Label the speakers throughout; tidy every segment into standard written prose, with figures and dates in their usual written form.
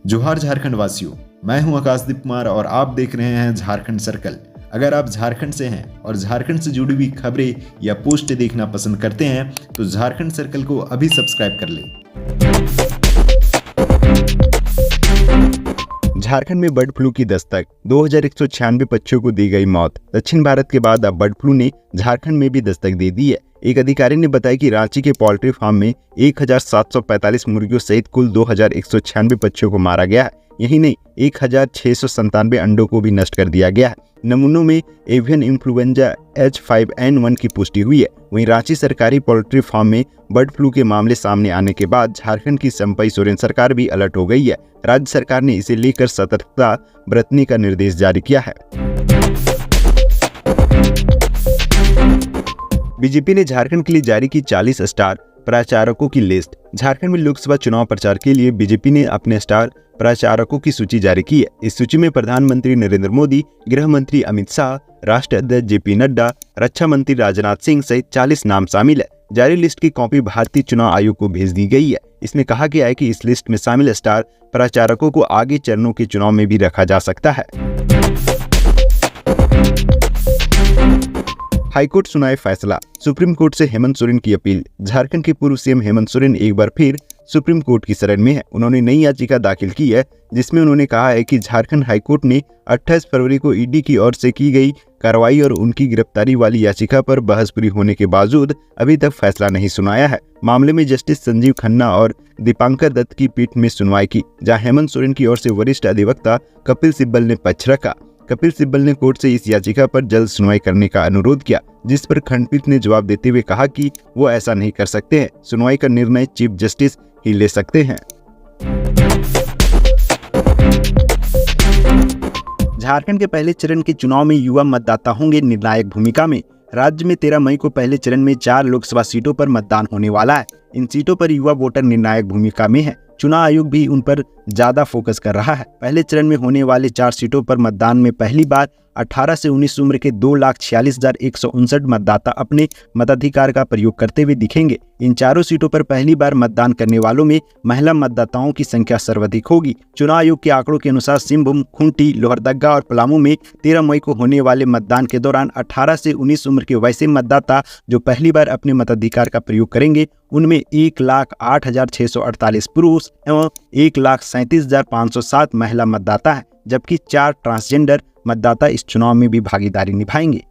Speaker 1: जोहार झारखंड वासियों, मैं हूं आकाशदीप कुमार और आप देख रहे हैं झारखंड सर्कल। अगर आप झारखंड से हैं और झारखंड से जुड़ी हुई खबरें या पोस्ट देखना पसंद करते हैं तो झारखंड सर्कल को अभी सब्सक्राइब कर लें।
Speaker 2: झारखंड में बर्ड फ्लू की दस्तक, 2196 पक्षियों को दी गई मौत। दक्षिण भारत के बाद अब बर्ड फ्लू ने झारखंड में भी दस्तक दे दी है। एक अधिकारी ने बताया कि रांची के पोल्ट्री फार्म में 1745 मुर्गियों सहित कुल 2196 पक्षियों को मारा गया है। यही नहीं, 1697 अंडों को भी नष्ट कर दिया गया है। नमूनों में एवियन इन्फ्लुएंजा H5N1 की पुष्टि हुई है। वहीं रांची सरकारी पोल्ट्री फार्म में बर्ड फ्लू के मामले सामने आने के बाद झारखंड की चंपई सोरेन सरकार भी अलर्ट हो गई है। राज्य सरकार ने इसे लेकर सतर्कता बरतने का निर्देश जारी किया है। बीजेपी ने झारखंड के लिए जारी की 40 स्टार प्रचारकों की लिस्ट। झारखंड में लोकसभा चुनाव प्रचार के लिए बीजेपी ने अपने स्टार प्रचारकों की सूची जारी की है। इस सूची में प्रधानमंत्री नरेंद्र मोदी, गृह मंत्री अमित शाह, राष्ट्रीय अध्यक्ष JP नड्डा, रक्षा मंत्री राजनाथ सिंह सहित 40 नाम शामिल है। जारी लिस्ट की कॉपी भारतीय चुनाव आयोग को भेज दी गई है। इसमें कहा गया है कि इस लिस्ट में शामिल स्टार प्रचारकों को आगे चरणों के चुनाव में भी रखा जा सकता है। हाईकोर्ट सुनाए फैसला, सुप्रीम कोर्ट से हेमंत सोरेन की अपील। झारखंड के पूर्व CM हेमंत सोरेन एक बार फिर सुप्रीम कोर्ट की शरण में है। उन्होंने नई याचिका दाखिल की है जिसमें उन्होंने कहा है कि झारखंड हाईकोर्ट ने 28 फरवरी को ED की ओर से की गई कार्रवाई और उनकी गिरफ्तारी वाली याचिका पर बहस पूरी होने के बावजूद अभी तक फैसला नहीं सुनाया है। मामले में जस्टिस संजीव खन्ना और दीपांकर दत्त की पीठ में सुनवाई की, जहां हेमंत सोरेन की ओर से वरिष्ठ अधिवक्ता कपिल सिब्बल ने पक्ष रखा। कपिल सिब्बल ने कोर्ट से इस याचिका पर जल्द सुनवाई करने का अनुरोध किया, जिस पर खंडपीठ ने जवाब देते हुए कहा कि वो ऐसा नहीं कर सकते हैं। सुनवाई का निर्णय चीफ जस्टिस ही ले सकते हैं। झारखंड के पहले चरण के चुनाव में युवा मतदाता होंगे निर्णायक भूमिका में। राज्य में 13 मई को पहले चरण में 4 लोकसभा सीटों पर मतदान होने वाला है। इन सीटों पर युवा वोटर निर्णायक भूमिका में है। चुनाव आयोग भी उन पर ज्यादा फोकस कर रहा है। पहले चरण में होने वाले 4 सीटों पर मतदान में पहली बार 18 से 19 उम्र के 2,46,159 मतदाता अपने मताधिकार का प्रयोग करते हुए दिखेंगे। इन चारों सीटों पर पहली बार मतदान करने वालों में महिला मतदाताओं की संख्या सर्वाधिक होगी। चुनाव आयोग के आंकड़ों के अनुसार सिंहभूम, खूंटी, लोहरदगा और पलामू में 13 मई को होने वाले मतदान के दौरान 18 से 19 उम्र के वैसे मतदाता जो पहली बार अपने मताधिकार का प्रयोग करेंगे, उनमें 1,08,648 पुरुष एवं 1,37,507 महिला मतदाता है, जबकि 4 ट्रांसजेंडर मतदाता इस चुनाव में भी भागीदारी निभाएंगे।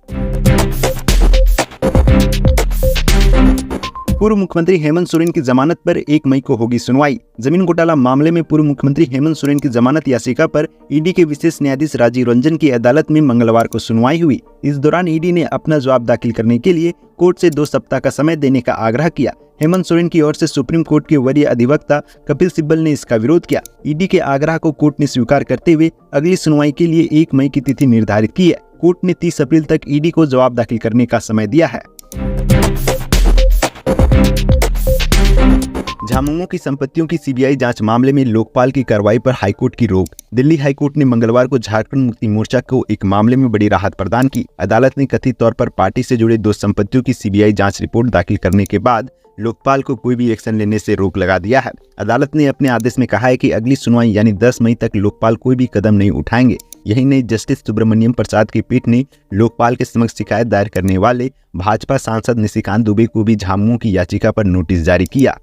Speaker 2: पूर्व मुख्यमंत्री हेमंत सोरेन की जमानत पर 1 मई को होगी सुनवाई। जमीन घोटाला मामले में पूर्व मुख्यमंत्री हेमंत सोरेन की जमानत याचिका पर ED के विशेष न्यायाधीश राजीव रंजन की अदालत में मंगलवार को सुनवाई हुई। इस दौरान ED ने अपना जवाब दाखिल करने के लिए कोर्ट से 2 सप्ताह का समय देने का आग्रह किया। हेमंत सोरेन की ओर से सुप्रीम कोर्ट के वरीय अधिवक्ता कपिल सिब्बल ने इसका विरोध किया। ED के आग्रह को कोर्ट ने स्वीकार करते हुए अगली सुनवाई के लिए 1 मई की तिथि निर्धारित की है। कोर्ट ने 30 अप्रैल तक ED को जवाब दाखिल करने का समय दिया है। झामुमो की संपत्तियों की CBI जांच मामले में लोकपाल की कार्रवाई पर हाईकोर्ट की रोक। दिल्ली हाईकोर्ट ने मंगलवार को झारखंड मुक्ति मोर्चा को एक मामले में बड़ी राहत प्रदान की। अदालत ने कथित तौर पर पार्टी से जुड़े 2 संपत्तियों की CBI जांच रिपोर्ट दाखिल करने के बाद लोकपाल को कोई भी एक्शन लेने से रोक लगा दिया है। अदालत ने अपने आदेश में कहा है कि अगली सुनवाई यानी 10 मई तक लोकपाल कोई भी कदम नहीं उठाएंगे। यही नहीं, जस्टिस सुब्रमण्यम प्रसाद की पीठ ने लोकपाल के समक्ष शिकायत दायर करने वाले भाजपा सांसद निशिकांत दुबे को भी झामुमो की याचिका पर नोटिस जारी किया।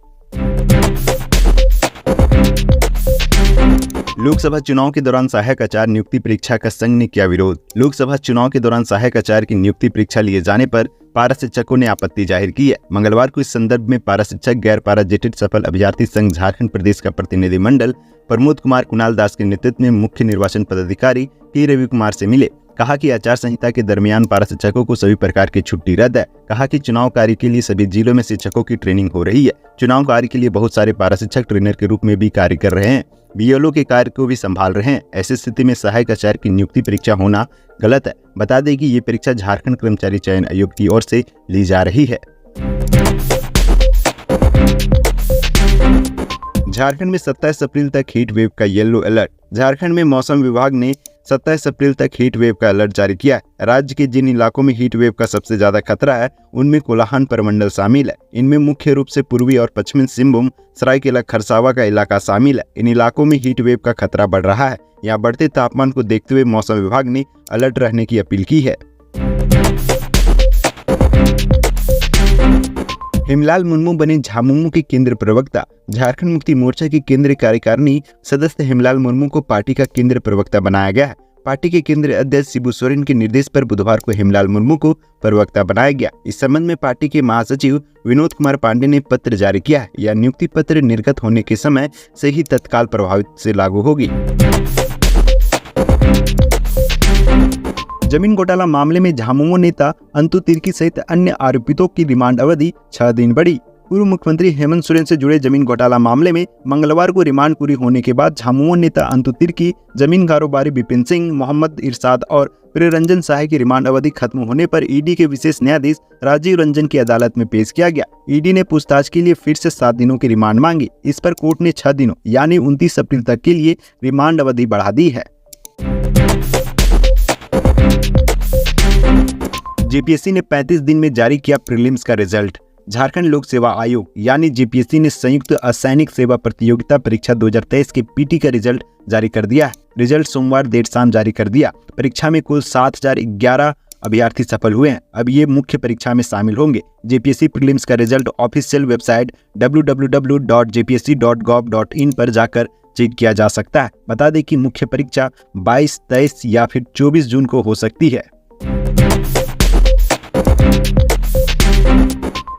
Speaker 2: लोकसभा चुनाव के दौरान सहायक आचार्य नियुक्ति परीक्षा का संघ ने किया विरोध। लोकसभा चुनाव के दौरान सहायक आचार्य की नियुक्ति परीक्षा लिए जाने पर पारा शिक्षकों ने आपत्ति जाहिर की है। मंगलवार को इस संदर्भ में पारा शिक्षक गैर पारा जेटेड सफल अभ्यर्थी संघ झारखंड प्रदेश का प्रतिनिधिमंडल प्रमोद कुमार कुणाल दास के नेतृत्व में मुख्य निर्वाचन पदाधिकारी T रवि कुमार से मिले। कहा कि आचार संहिता के दरमियान पारा शिक्षकों को सभी प्रकार की छुट्टी रद्द है। कहा कि चुनाव कार्य के लिए सभी जिलों में शिक्षकों की ट्रेनिंग हो रही है। चुनाव कार्य के लिए बहुत सारे पारा शिक्षक ट्रेनर के रूप में भी कार्य कर रहे हैं, BLO के कार्य को भी संभाल रहे हैं। ऐसी स्थिति में सहायक आचार्य की नियुक्ति परीक्षा होना गलत है। बता दें कि ये परीक्षा झारखंड कर्मचारी चयन आयोग की ओर से ली जा रही है। झारखंड में 27 अप्रैल तक हीट वेव का येलो अलर्ट। झारखंड में मौसम विभाग ने 27 अप्रैल तक हीट वेव का अलर्ट जारी किया है। राज्य के जिन इलाकों में हीट वेव का सबसे ज्यादा खतरा है उनमें कोलाहन प्रमंडल शामिल है। इनमें मुख्य रूप से पूर्वी और पश्चिमी सिंहभूम, सरायकेला खरसावा का इलाका शामिल है। इन इलाकों में हीट वेव का खतरा बढ़ रहा है। यहाँ बढ़ते तापमान को देखते हुए मौसम विभाग ने अलर्ट रहने की अपील की है। हेमलाल मुर्मू बने झामुमो के केंद्रीय प्रवक्ता। झारखंड मुक्ति मोर्चा की केंद्रीय कार्यकारिणी सदस्य हेमलाल मुर्मू को पार्टी का केंद्रीय प्रवक्ता बनाया गया है। पार्टी के केंद्रीय अध्यक्ष शिबू सोरेन के निर्देश पर बुधवार को हेमलाल मुर्मू को प्रवक्ता बनाया गया। इस संबंध में पार्टी के महासचिव विनोद कुमार पांडे ने पत्र जारी किया है। यह नियुक्ति पत्र निर्गत होने के समय से ही तत्काल प्रभावित से लागू होगी। जमीन घोटाला मामले में झामुमो नेता अंतु तिर्की सहित अन्य आरोपितों की रिमांड अवधि 6 दिन बढ़ी। पूर्व मुख्यमंत्री हेमंत सोरेन से जुड़े जमीन घोटाला मामले में मंगलवार को रिमांड पूरी होने के बाद झामुमो नेता अंतु तिर्की, जमीन कारोबारी विपिन सिंह, मोहम्मद इरशाद और प्रियरंजन शाह की रिमांड अवधि खत्म होने पर ईडी के विशेष न्यायाधीश राजीव रंजन की अदालत में पेश किया गया। ईडी ने पूछताछ के लिए फिर से 7 दिनों की रिमांड मांगी। इस पर कोर्ट ने 6 दिनों यानी 29 अप्रैल तक के लिए रिमांड अवधि बढ़ा दी है। जेपीएससी ने 35 दिन में जारी किया प्रीलिम्स का रिजल्ट। झारखंड लोक सेवा आयोग यानी जेपीएससी ने संयुक्त असैनिक सेवा प्रतियोगिता परीक्षा 2023 के पीटी का रिजल्ट जारी कर दिया है। रिजल्ट सोमवार देर शाम जारी कर दिया। परीक्षा में कुल 7011 अभ्यर्थी सफल हुए हैं। अब ये मुख्य परीक्षा में शामिल होंगे। जेपीएससी प्रीलिम्स का रिजल्ट ऑफिशियल वेबसाइट www.jpsc.gov.in पर जाकर चेक किया जा सकता है। बता दें कि मुख्य परीक्षा 22, 23 या फिर 24 जून को हो सकती है।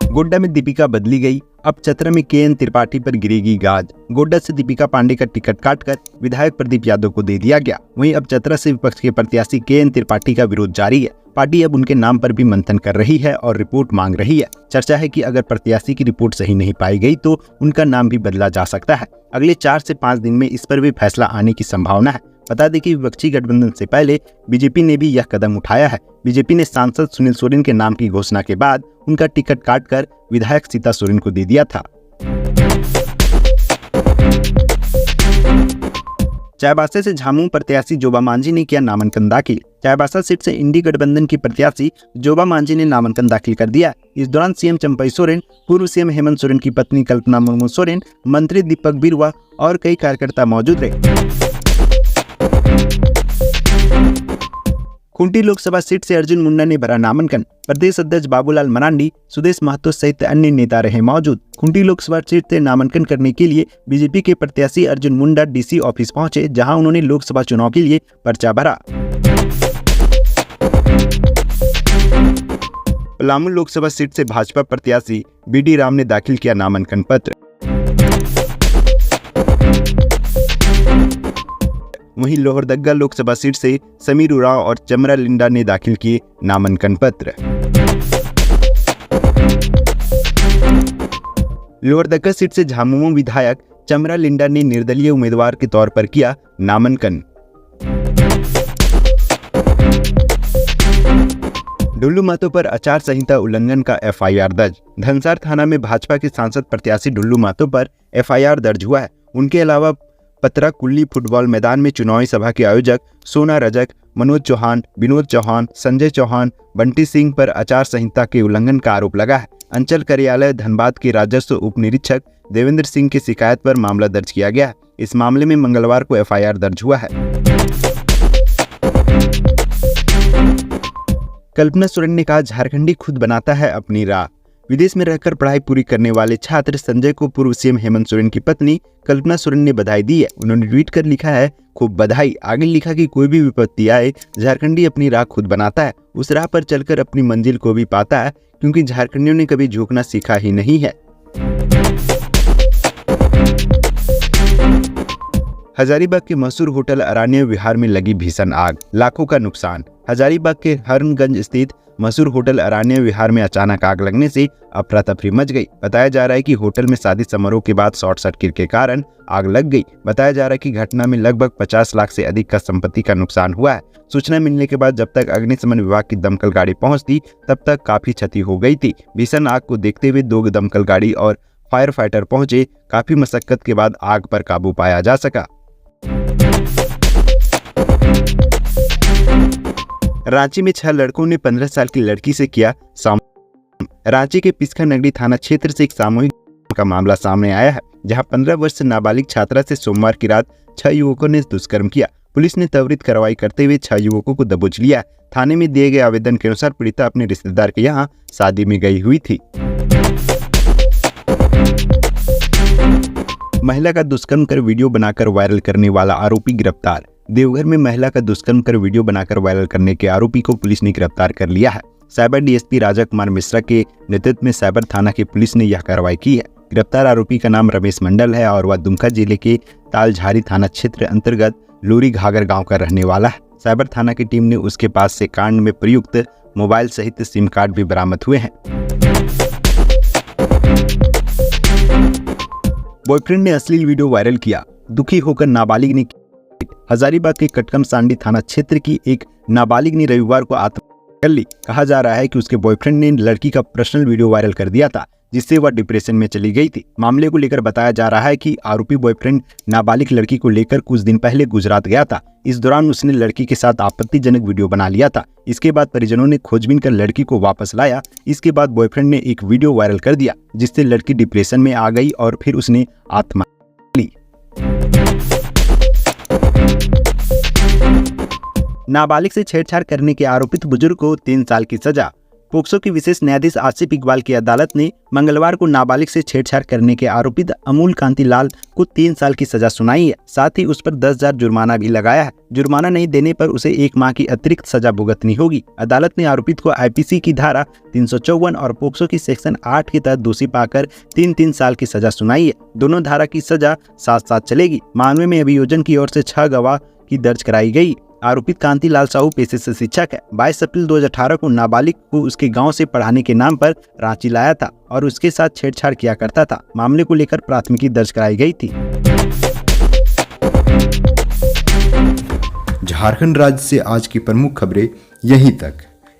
Speaker 2: गोड्डा में दीपिका बदली गई, अब चतरा में केएन त्रिपाठी पर गिरेगी गाज। गोड्डा से दीपिका पांडे का टिकट काटकर विधायक प्रदीप यादव को दे दिया गया। वहीं अब चतरा से विपक्ष के प्रत्याशी केएन त्रिपाठी का विरोध जारी है। पार्टी अब उनके नाम पर भी मंथन कर रही है और रिपोर्ट मांग रही है। चर्चा है कि अगर प्रत्याशी की रिपोर्ट सही नहीं पाई गई तो उनका नाम भी बदला जा सकता है। अगले 4 से 5 दिन में इस पर भी फैसला आने की संभावना है। बता दें कि विपक्षी गठबंधन से पहले बीजेपी ने भी यह कदम उठाया है। बीजेपी ने सांसद सुनील सोरेन के नाम की घोषणा के बाद उनका टिकट काटकर विधायक सीता सोरेन को दे दिया था। चाईबासा से झामुमो प्रत्याशी जोबा मांझी ने किया नामांकन दाखिल। चाईबासा सीट से इंडी गठबंधन की प्रत्याशी जोबा मांझी ने नामांकन दाखिल कर दिया। इस दौरान सीएम चंपई सोरेन, पूर्व सीएम हेमंत सोरेन की पत्नी कल्पना मुर्मू सोरेन, मंत्री दीपक बिरुवा और कई कार्यकर्ता मौजूद रहे। खूंटी लोकसभा सीट से अर्जुन मुंडा ने भरा नामांकन। प्रदेश अध्यक्ष बाबूलाल मरांडी, सुदेश महतो सहित अन्य नेता रहे मौजूद। खूंटी लोकसभा सीट से नामांकन करने के लिए बीजेपी के प्रत्याशी अर्जुन मुंडा डीसी ऑफिस पहुंचे, जहां उन्होंने लोकसभा चुनाव के लिए पर्चा भरा। पलामू लोकसभा सीट से भाजपा प्रत्याशी बीडी राम ने दाखिल किया नामांकन पत्र। वहीं लोहरदग्गा लोकसभा सीट से समीर उरांव और चमरा लिंडा ने दाखिल किए नामांकन पत्र। लोहरदग्गा सीट से झामुमो विधायक चमरा लिंडा ने निर्दलीय उम्मीदवार के तौर पर किया नामांकन। डुल्लू महतो पर आचार संहिता उल्लंघन का एफआईआर दर्ज। धनसार थाना में भाजपा के सांसद प्रत्याशी डुल्लू महतो पर एफआईआर दर्ज हुआ है। उनके अलावा पतरा कुल्ली फुटबॉल मैदान में चुनावी सभा के आयोजक सोना रजक, मनोज चौहान, विनोद चौहान, संजय चौहान, बंटी सिंह पर आचार संहिता के उल्लंघन का आरोप लगा है। अंचल कार्यालय धनबाद के राजस्व उप निरीक्षक देवेंद्र सिंह की शिकायत पर मामला दर्ज किया गया है। इस मामले में मंगलवार को एफआईआर दर्ज हुआ है। कल्पना सोरेन ने कहा, झारखंडी खुद बनाता है अपनी राह। विदेश में रहकर पढ़ाई पूरी करने वाले छात्र संजय को पूर्व सीएम हेमंत सोरेन की पत्नी कल्पना सोरेन ने बधाई दी है। उन्होंने ट्वीट कर लिखा है, खूब बधाई। आगे लिखा कि कोई भी विपत्ति आए, झारखंडी अपनी राह खुद बनाता है। उस राह पर चलकर अपनी मंजिल को भी पाता है, क्योंकि झारखंडियों ने कभी झुकना सीखा ही नहीं है। हजारीबाग के मशहूर होटल अरानिया विहार में लगी भीषण आग, लाखों का नुकसान। हजारीबाग के हरनगंज स्थित मशहूर होटल अरानिया विहार में अचानक आग लगने से अफरा तफरी मच गई। बताया जा रहा है कि होटल में शादी समारोह के बाद शॉर्ट सर्किट के कारण आग लग गई। बताया जा रहा है कि घटना में लगभग 50 लाख से अधिक का संपत्ति का नुकसान हुआ है। सूचना मिलने के बाद जब तक अग्निशमन विभाग की दमकल गाड़ी पहुंचती, तब तक काफी क्षति हो गई थी। भीषण आग को देखते हुए 2 दमकल गाड़ी और फायर फाइटर पहुंचे। काफी मशक्कत के बाद आग पर काबू पाया जा सका। रांची में 6 लड़कों ने 15 साल की लड़की से किया सामूहिक। रांची के पिस्का नगरी थाना क्षेत्र से एक सामूहिक का मामला सामने आया है, जहां 15 वर्ष नाबालिग छात्रा से सोमवार की रात 6 युवकों ने दुष्कर्म किया। पुलिस ने त्वरित कार्रवाई करते हुए 6 युवकों को दबोच लिया। थाने में दिए गए आवेदन के अनुसार पीड़िता अपने रिश्तेदार के यहाँ शादी में गई हुई थी। महिला का दुष्कर्म कर वीडियो बनाकर वायरल करने वाला आरोपी गिरफ्तार। देवघर में महिला का दुष्कर्म कर वीडियो बनाकर वायरल करने के आरोपी को पुलिस ने गिरफ्तार कर लिया है। साइबर डीएसपी राजा कुमार मिश्रा के नेतृत्व में साइबर थाना की पुलिस ने यह कार्रवाई की है। गिरफ्तार आरोपी का नाम रमेश मंडल है और वह दुमका जिले के तालझारी थाना क्षेत्र अंतर्गत लोरी घाघर गांव का रहने वाला है। साइबर थाना की टीम ने उसके पास से कांड में प्रयुक्त मोबाइल सहित सिम कार्ड भी बरामद हुए हैं। बॉयफ्रेंड ने अश्लील वीडियो वायरल किया, दुखी होकर नाबालिग ने। हजारीबाग के कटकम सांडी थाना क्षेत्र की एक नाबालिग ने रविवार को आत्महत्या कर ली। कहा जा रहा है कि उसके बॉयफ्रेंड ने लड़की का पर्सनल वीडियो वायरल कर दिया था, जिससे वह डिप्रेशन में चली गई थी। मामले को लेकर बताया जा रहा है कि आरोपी बॉयफ्रेंड नाबालिग लड़की को लेकर कुछ दिन पहले गुजरात गया था। इस दौरान उसने लड़की के साथ आपत्तिजनक वीडियो बना लिया था। इसके बाद परिजनों ने खोजबीन कर लड़की को वापस लाया। इसके बाद बॉयफ्रेंड ने एक वीडियो वायरल कर दिया, जिससे लड़की डिप्रेशन में आ गई और फिर उसने आत्महत्या ली। नाबालिग से छेड़छाड़ करने के आरोपित बुजुर्ग को 3 साल की सजा। पोक्सो की विशेष न्यायाधीश आसिफ इकबाल की अदालत ने मंगलवार को नाबालिग से छेड़छाड़ करने के आरोपित अमूल कांति लाल को 3 साल की सजा सुनाई है। साथ ही उस पर 10,000 जुर्माना भी लगाया है। जुर्माना नहीं देने पर उसे 1 माह की अतिरिक्त सजा भुगतनी होगी। अदालत ने आरोपित को आईपीसी की धारा 354 और पोक्सो की सेक्शन 8 के तहत दोषी पाकर 3-3 साल की सजा सुनाई है। दोनों धारा की सजा साथ-साथ चलेगी। मामले में अभियोजन की ओर से 6 गवाह की दर्ज कराई गई। आरोपित कांति लाल साहू पेशे से शिक्षक है। 22 अप्रैल 2018 को नाबालिग को उसके गांव से पढ़ाने के नाम पर रांची लाया था और उसके साथ छेड़छाड़ किया करता था। मामले को लेकर प्राथमिकी दर्ज कराई गई थी।
Speaker 1: झारखंड राज्य से आज की प्रमुख खबरें यहीं तक।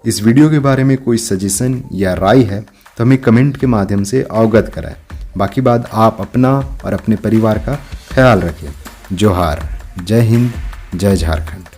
Speaker 1: इस वीडियो के बारे में कोई सजेशन या राय है तो हमें कमेंट के माध्यम से अवगत कराएं। बाकी बात आप अपना और अपने परिवार का ख्याल रखें। जोहार, जय हिंद, जय झारखंड।